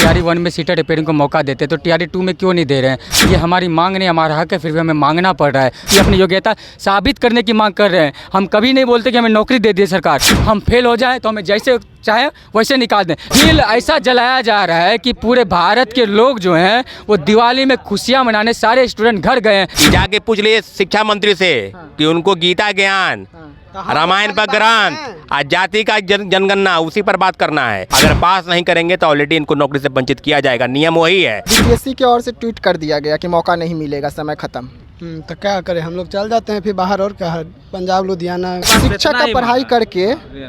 TRE 1 में सीटें repairing को मौका देते तो टीआरई 2 में क्यों नहीं दे रहे हैं? ये हमारी मांग नहीं, हमारा हक है, फिर भी हमें मांगना पड़ रहा है। ये अपनी योग्यता साबित करने की मांग कर रहे हैं। हम कभी नहीं बोलते कि हमें नौकरी दे दिए सरकार, हम फेल हो जाए तो हमें जैसे चाहे वैसे निकाल दें। दिल ऐसा जलाया जा रहा है कि पूरे भारत के लोग जो हैं वो दिवाली में खुशियां मनाने सारे स्टूडेंट घर गए हैं। जाके पूछ लिए शिक्षा मंत्री से कि उनको गीता ज्ञान, रामायण पर ग्रंथ और जाति का जनगणना उसी पर बात करना है। अगर पास नहीं करेंगे तो ऑलरेडी इनको नौकरी से वंचित किया जाएगा, नियम वही है। बीपीएससी की ओर से ट्वीट कर दिया गया कि मौका नहीं मिलेगा, समय खत्म। तो क्या करें, हम लोग चल जाते हैं फिर बाहर, और क्या है, पंजाब लुधियाना। शिक्षा का पढ़ाई करके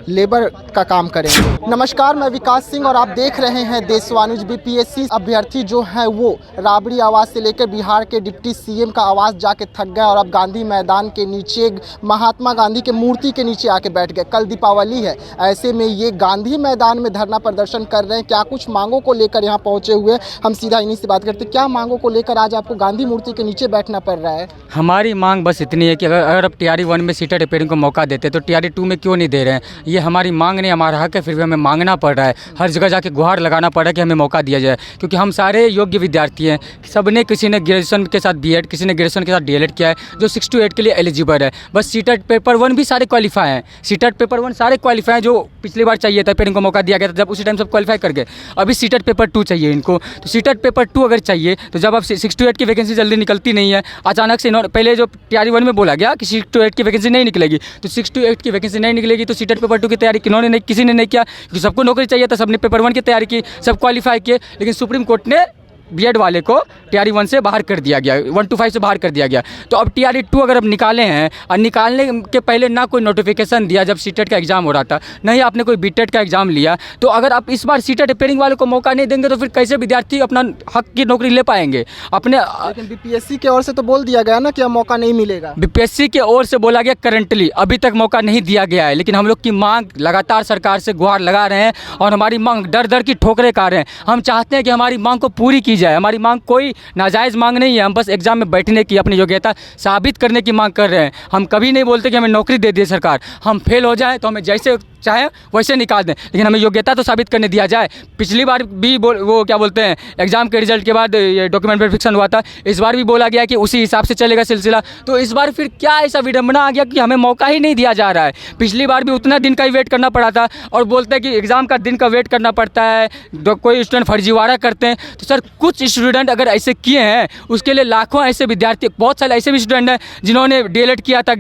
लेबर का काम करेंगे। नमस्कार, मैं विकास सिंह और आप देख रहे हैं देशवानुज। बीपीएससी अभ्यर्थी जो है वो राबड़ी आवास से लेकर बिहार के डिप्टी सीएम का आवास जाके थक गए और अब गांधी मैदान के नीचे महात्मा गांधी के मूर्ति के नीचे आके बैठ गए। कल दीपावली है, ऐसे में ये गांधी मैदान में धरना प्रदर्शन कर रहे हैं। क्या कुछ मांगों को लेकर यहाँ पहुँचे हुए, हम सीधा इन्हीं से बात करते हैं। क्या मांगों को लेकर आज आपको गांधी मूर्ति के नीचे बैठना पड़ रहा है? हमारी मांग बस इतनी है कि अगर अब टीआरई 1 में सीटें रिपेयरिंग को मौका देते तो टीआरई 2 में क्यों नहीं दे रहे हैं? ये हमारी मांग नहीं, हमारा हक है, फिर भी हमें मांगना पड़ रहा है। हर जगह जाके गुहार लगाना पड़ रहा है कि हमें मौका दिया जाए, क्योंकि हम सारे योग्य विद्यार्थी हैं। सबने, किसी ने ग्रेजुएशन के साथ बीएड, किसी ने ग्रेजुएशन के साथ डीएलएड किया है, जो 6 to 8 के लिए एलिजिबल है। बस सीटेट पेपर 1 भी सारे क्वालिफाई हैं। सीटेट पेपर 1 सारे क्वालिफाई हैं, जो पिछली बार चाहिए था, रिपेयरिंग को मौका दिया गया था, जब उसी टाइम सब क्वालिफाई कर गए। अभी सीटेट पेपर 2 चाहिए इनको, तो सीटेट पेपर 2 अगर चाहिए तो जब अब 6 to 8 की वैकेंसी जल्दी निकलती नहीं है, अचानक से पहले जो टीआरई 1 में बोला गया कि 6 to 8 की वैकेंसी नहीं निकलेगी, तो 6 to 8 की वैकेंसी नहीं निकलेगी तो सीटेट पेपर 2 की तैयारी किन्होंने नहीं, किसी ने नहीं किया, क्योंकि सबको नौकरी चाहिए था। सबने पेपर 1 की तैयारी की, सब क्वालिफाई किए, लेकिन सुप्रीम कोर्ट ने बीएड वाले को टीआरई 1 से बाहर कर दिया गया, 1 to 5 से बाहर कर दिया गया। तो अब टीआरई 2 अगर अब निकाले हैं और निकालने के पहले ना कोई नोटिफिकेशन दिया जब सीटेट का एग्जाम हो रहा था, ना ही आपने कोई बीटेट का एग्जाम लिया, तो अगर आप इस बार सीटेट रिपेयरिंग वाले को मौका नहीं देंगे तो फिर कैसे विद्यार्थी अपना हक की नौकरी ले पाएंगे अपने? लेकिन बीपीएससी की ओर से तो बोल दिया गया ना कि अब मौका नहीं मिलेगा। बीपीएससी की ओर से बोला गया करंटली अभी तक मौका नहीं दिया गया है, लेकिन हम लोग की मांग लगातार सरकार से गुहार लगा रहे हैं और हमारी मांग दर दर की ठोकरें खा रहे हैं। हम चाहते हैं कि हमारी मांग को पूरी की जाए। हमारी मांग कोई नाजायज़ मांग नहीं है, हम बस एग्जाम में बैठने की, अपनी योग्यता साबित करने की मांग कर रहे हैं। हम कभी नहीं बोलते कि हमें नौकरी दे दिए सरकार, हम फेल हो जाए तो हमें जैसे चाहे वैसे निकाल दें, लेकिन हमें योग्यता तो साबित करने दिया जाए। पिछली बार भी वो क्या बोलते हैं, एग्जाम के रिजल्ट के बाद ये डॉक्यूमेंट वेरिफिकेशन हुआ था, इस बार भी बोला गया कि उसी हिसाब से चलेगा सिलसिला। तो इस बार फिर क्या ऐसा विडंबना आ गया कि हमें मौका ही नहीं दिया जा रहा है? पिछली बार भी उतना दिन का ही वेट करना पड़ा था और बोलते हैं कि एग्जाम का दिन का वेट करना पड़ता है, कोई स्टूडेंट फर्जीवाड़ा करते हैं। तो सर, कुछ स्टूडेंट अगर ऐसे किए हैं, उसके लिए लाखों ऐसे विद्यार्थी, बहुत सारे ऐसे भी स्टूडेंट हैं जिन्होंने डीएलएड किया था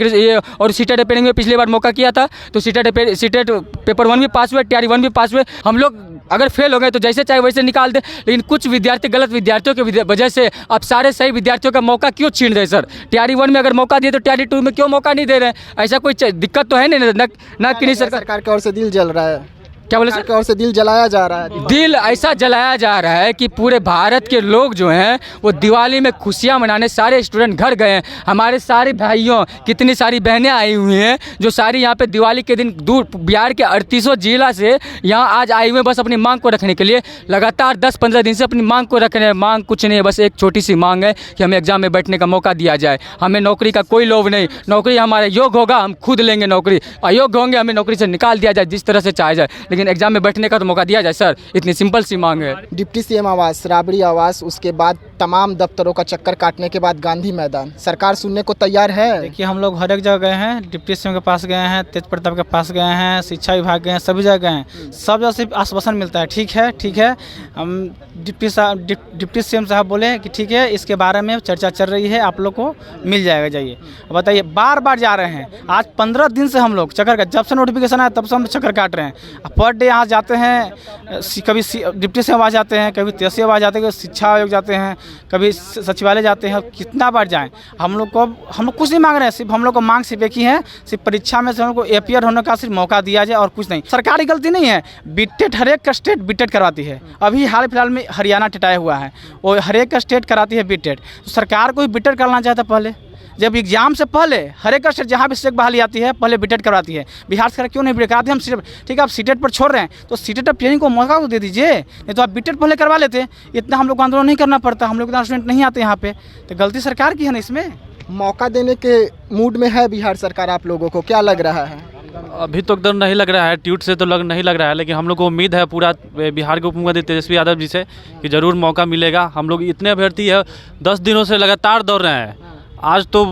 और सीटेट रिपेयरिंग में पिछली बार मौका किया था, तो सीटेट पेपर 1 भी पास हुए, टीआरई 1 भी पास हुए। हम लोग अगर फेल हो गए तो जैसे चाहे वैसे निकाल दें, लेकिन कुछ विद्यार्थी गलत विद्यार्थियों की वजह से अब सारे सही विद्यार्थियों का मौका क्यों छीन रहे? सर, टीआरई 1 में अगर मौका दिए तो टीआरई 2 में क्यों मौका नहीं दे रहे हैं? ऐसा कोई दिक्कत तो है नहीं ना कि नहीं? सरकार की ओर से दिल जल रहा है। क्या बोले? सरकार की ओर से दिल जलाया जा रहा है। दिल ऐसा जलाया जा रहा है कि पूरे भारत के लोग जो हैं वो दिवाली में खुशियां मनाने सारे स्टूडेंट घर गए हैं। हमारे सारे भाइयों, कितनी सारी बहनें आई हुई हैं जो सारी यहाँ पे दिवाली के दिन दूर बिहार के 38 जिला से यहाँ आज आई हुए, बस अपनी मांग को रखने के लिए। लगातार 10-15 दिन से अपनी मांग को रख रहे हैं। मांग कुछ नहीं है, बस एक छोटी सी मांग है कि हमें एग्जाम में बैठने का मौका दिया जाए। हमें नौकरी का कोई लोभ नहीं, नौकरी हमारे योग्य होगा हम खुद लेंगे नौकरी, अयोग्य होंगे हमें नौकरी से निकाल दिया जाए, जिस तरह से चाहे जाए, लेकिन एग्जाम में बैठने का तो मौका दिया जाए। सर, इतनी सिंपल सी मांग है। डिप्टी सीएम आवास, राबड़ी आवास, उसके बाद तमाम दफ्तरों का चक्कर काटने के बाद गांधी मैदान, सरकार सुनने को तैयार है? देखिए, हम लोग हर एक जगह गए हैं, डिप्टी सीएम के पास गए हैं, तेज प्रताप के पास गए हैं, शिक्षा विभाग गए हैं, सभी जगह गए हैं। सब जगह सिर्फ आश्वासन मिलता है, ठीक है ठीक है। हम डिप्टी सीएम साहब बोले कि ठीक है, इसके बारे में चर्चा चल रही है, आप लोग को मिल जाएगा, जाइए। बताइए, बार बार जा रहे हैं, आज 15 दिन से हम लोग चक्कर का, जब से नोटिफिकेशन आया तब से हम चक्कर काट रहे हैं। पर डे यहाँ जाते हैं, कभी डिप्टी सीएम आ जाते हैं, कभी तहसील आ जाते हैं, कभी शिक्षा आयोग जाते हैं, कभी सचिवालय जाते हैं। कितना बार जाएं? हम लोग कुछ नहीं मांग रहे हैं, सिर्फ हम लोग को मांग सिर्फ एक ही है, सिर्फ परीक्षा में से हम लोग को अपीयर होने का सिर्फ मौका दिया जाए और कुछ नहीं। सरकारी गलती नहीं है, बीटेट हर एक का स्टेट बीटेट करवाती है। अभी हाल फिलहाल में हरियाणा टिटाया हुआ है, वो हर एक का स्टेट कराती है बीटेट। तो सरकार को भी बीटेट करना चाहता पहले, जब एग्जाम से पहले हर एक का स्टेट जहाँ भी स्टेट बहाली आती है पहले बीटेट करवाती है। बिहार सरकार क्यों नहीं बीटेट कराती? हम सीटेट, ठीक है, आप सीटेट पर छोड़ रहे हैं तो सीटेट ट्रेनिंग को मौका तो दे दीजिए, नहीं तो आप बीटेट पहले करवा लेते, इतना हम लोग को आंदोलन नहीं करना पड़ता, हम लोग इतना स्टूडेंट नहीं आते यहाँ पे। तो गलती सरकार की है ना इसमें। मौका देने के मूड में है बिहार सरकार आप लोगों को, क्या लग रहा है? अभी तो डर नहीं लग रहा है, ट्वीट से तो नहीं लग रहा है, लेकिन हम लोग को उम्मीद है पूरा बिहार के उप मुख्यमंत्री तेजस्वी यादव जी से कि ज़रूर मौका मिलेगा। हम लोग इतने अभ्यर्थी है 10 दिनों से लगातार दौड़ रहे हैं। आज तो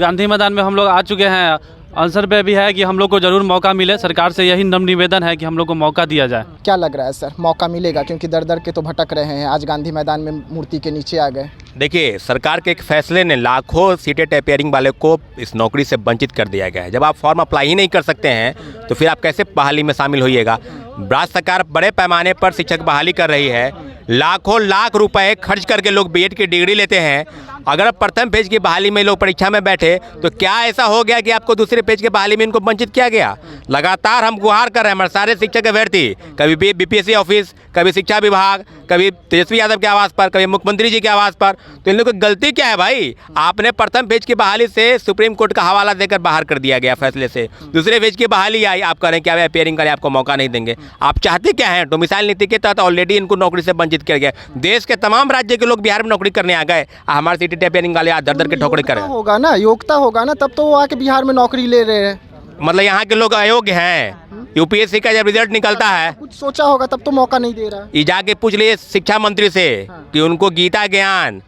गांधी मैदान में हम लोग आ चुके हैं। आंसर पे भी है कि हम लोग को ज़रूर मौका मिले। सरकार से यही नम्र निवेदन है कि हम लोग को मौका दिया जाए। क्या लग रहा है सर, मौका मिलेगा? क्योंकि दर दर के तो भटक रहे हैं, आज गांधी मैदान में मूर्ति के नीचे आ गए। देखिए, सरकार के एक फैसले ने लाखों सीटेट अपेयरिंग वाले को इस नौकरी से वंचित कर दिया गया है। जब आप फॉर्म अप्लाई ही नहीं कर सकते हैं तो फिर आप कैसे बहाली में शामिल होइएगा। राज्य सरकार बड़े पैमाने पर शिक्षक बहाली कर रही है। लाखों लाख रुपए खर्च करके लोग बीएड की डिग्री लेते हैं। अगर प्रथम पेज की बहाली में लोग परीक्षा में बैठे तो क्या ऐसा हो गया कि आपको दूसरे पेज की बहाली में इनको वंचित किया गया? लगातार हम गुहार कर रहे हैं, हमारे सारे शिक्षक अभ्यर्थी, कभी बीपीएससी ऑफिस, कभी शिक्षा विभाग, कभी तेजस्वी यादव के आवास पर, कभी मुख्यमंत्री जी के आवास पर। तो इन लोगों की गलती क्या है भाई? आपने प्रथम पेज की बहाली से सुप्रीम कोर्ट का हवाला देकर बाहर कर दिया गया फैसले से। दूसरे पेज की बहाली आई, आप कह रहे हैं कि आप अपेयरिंग करें, आपको मौका नहीं देंगे। आप चाहते क्या हैं? डोमिसाइल नीति के तहत ऑलरेडी इनको नौकरी से वंचित किया गया। देश के तमाम राज्य के लोग बिहार में नौकरी करने आ गए, हमारे सीटेट अपेयरिंग वाले आज दर दर के ठोकरे कर रहे हैं। होगा ना, योग्यता होगा ना, तब तो वो आके बिहार में नौकरी ले रहे हैं। मतलब यहाँ के लोग अयोग्य हैं? यूपीएससी का जब रिजल्ट निकलता है, कुछ सोचा होगा तब तो मौका नहीं दे रहा। ये जाके पूछ लिए शिक्षा मंत्री से कि उनको गीता ज्ञान,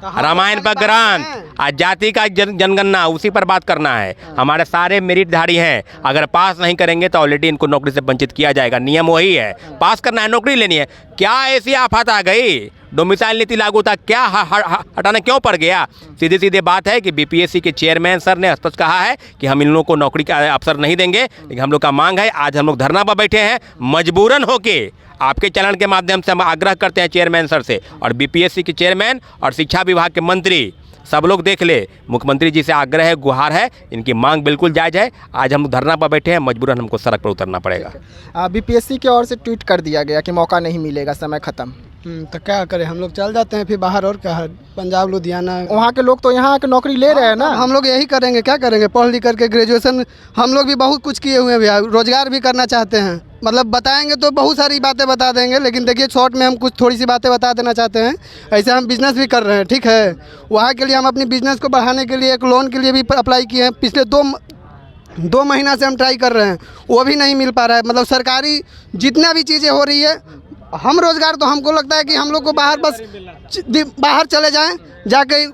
रामायण पर ग्रंथ, आज जाति का जनगणना, उसी पर बात करना है। हमारे सारे मेरिटधारी हैं, अगर पास नहीं करेंगे तो ऑलरेडी इनको नौकरी से वंचित किया जाएगा। नियम वही है, पास करना है, नौकरी लेनी है। क्या ऐसी आफत आ गई? डोमिसाइल नीति लागू था, क्या हटाना क्यों पड़ गया? सीधी सीधी बात है कि बीपीएससी के चेयरमैन सर ने स्पष्ट कहा है कि हम इन लोगों को नौकरी का अवसर नहीं देंगे, लेकिन हम लोग का मांग है। आज हम लोग धरना पर बैठे हैं, मजबूरन होके आपके चैनल के माध्यम से हम आग्रह करते हैं चेयरमैन सर से, और बीपीएससी के चेयरमैन और शिक्षा विभाग के मंत्री सब लोग देख ले, मुख्यमंत्री जी से आग्रह है, गुहार है, इनकी मांग बिल्कुल जायज़ है। आज हम धरना पर बैठे हैं, मजबूरन हमको सड़क पर उतरना पड़ेगा। बीपीएससी की ओर से ट्वीट कर दिया गया कि मौका नहीं मिलेगा, समय खत्म। तो क्या करें, हम लोग चल जाते हैं फिर बाहर, और क्या है, पंजाब लुधियाना। वहाँ के लोग तो यहाँ आके नौकरी ले रहे हैं ना। हम लोग यही करेंगे, क्या करेंगे, पढ़ लिख करके ग्रेजुएशन हम लोग भी बहुत कुछ किए हुए हैं भैया, रोजगार भी करना चाहते हैं। मतलब बताएंगे तो बहुत सारी बातें बता देंगे, लेकिन देखिए शॉर्ट में हम कुछ थोड़ी सी बातें बता देना चाहते हैं। ऐसे हम बिजनेस भी कर रहे हैं, ठीक है। वहाँ के लिए हम अपनी बिजनेस को बढ़ाने के लिए एक लोन के लिए भी अप्लाई किए हैं। पिछले दो महीना से हम ट्राई कर रहे हैं, वो भी नहीं मिल पा रहा है। मतलब सरकारी जितना भी चीज़ें हो रही है, हम रोज़गार तो हमको लगता है कि हम लोग को बाहर बस बाहर चले जाएं, जाके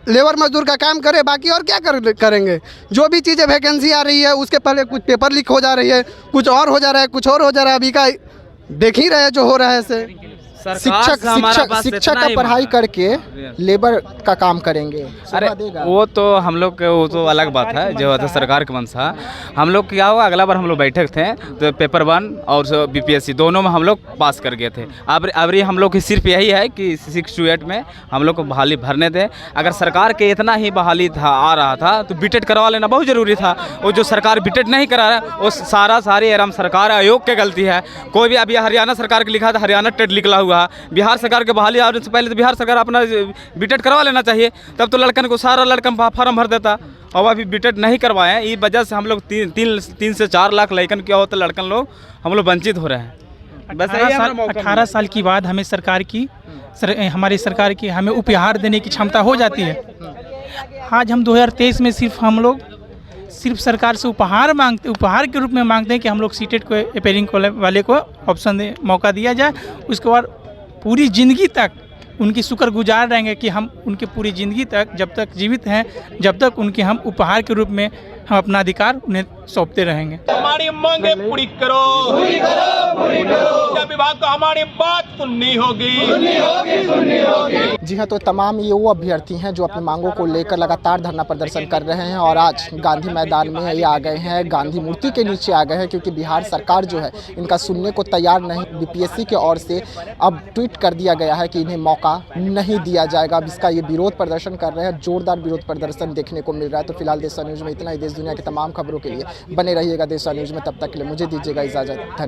लेबर मजदूर का काम करें, बाकी और क्या करेंगे। जो भी चीज़ें वैकेंसी आ रही है उसके पहले कुछ पेपर लीक हो जा रही है, कुछ और हो जा रहा है, कुछ और हो जा रहा है। अभी का देख ही रहे हैं जो हो रहा है से। शिक्षक का पढ़ाई करके लेबर का काम करेंगे। अरे वो तो हम लोग वो तो अलग बात है, जो है सरकार के मंशा। हम लोग क्या हुआ, अगला बार हम लोग बैठे थे तो पेपर 1 और बीपीएससी दोनों में हम लोग पास कर गए थे। अब हम लोग की सिर्फ यही है कि 6 to 8 में हम लोग को बहाली भरने दें। अगर सरकार के इतना ही बहाली था आ रहा था तो बीटेड करवा लेना बहुत ज़रूरी था। वो जो सरकार बीटेड नहीं करा रहा है वो सारी आराम सरकार आयोग की गलती है। कोई भी अभी हरियाणा सरकार के लिखा था, हरियाणा टेट निकला हुआ। बिहार सरकार के बहाली आने से पहले तो बिहार सरकार अपना बीटेड करवा लेना चाहिए, तब तो लड़कन को सारा लड़कन फार्म भर देता। और अभी बीटेड नहीं करवाए, इस वजह से हम लोग 3 से 4 लाख लड़कन क्या होता लड़कन लोग हम लोग वंचित हो रहे हैं। बस 18 साल की बाद हमें हमारी सरकार की हमें उपहार देने की क्षमता हो जाती है। आज हम 2023 में सिर्फ सरकार से उपहार के रूप में मांगते हैं कि हम लोग सीटेट को अपेयरिंग वाले को ऑप्शन मौका दिया जाए। उसके बाद पूरी ज़िंदगी तक उनकी शुक्रगुजार रहेंगे कि हम उनकी पूरी ज़िंदगी तक जब तक जीवित हैं, जब तक उनके हम उपहार के रूप में हम अपना अधिकार उन्हें सौंपते रहेंगे। हमारी मांगे पूरी करो, शिक्षा विभाग को हमारी बात सुननी होगी। जी हाँ, तो तमाम ये वो अभ्यर्थी हैं जो अपनी मांगों को लेकर लगातार धरना प्रदर्शन कर रहे हैं और आज गांधी मैदान में ये आ गए हैं, गांधी मूर्ति के नीचे आ गए हैं, क्योंकि बिहार सरकार जो है इनका सुनने को तैयार नहीं। बीपीएससी की ओर से अब ट्वीट कर दिया गया है कि इन्हें मौका नहीं दिया जाएगा। अब इसका ये विरोध प्रदर्शन कर रहे हैं, जोरदार विरोध प्रदर्शन देखने को मिल रहा है। तो फिलहाल देश न्यूज़ में इतना ही। देश दुनिया की तमाम खबरों के लिए बने रहिएगा देश न्यूज़ में। तब तक के लिए मुझे दीजिएगा इजाज़त। धन्यवाद।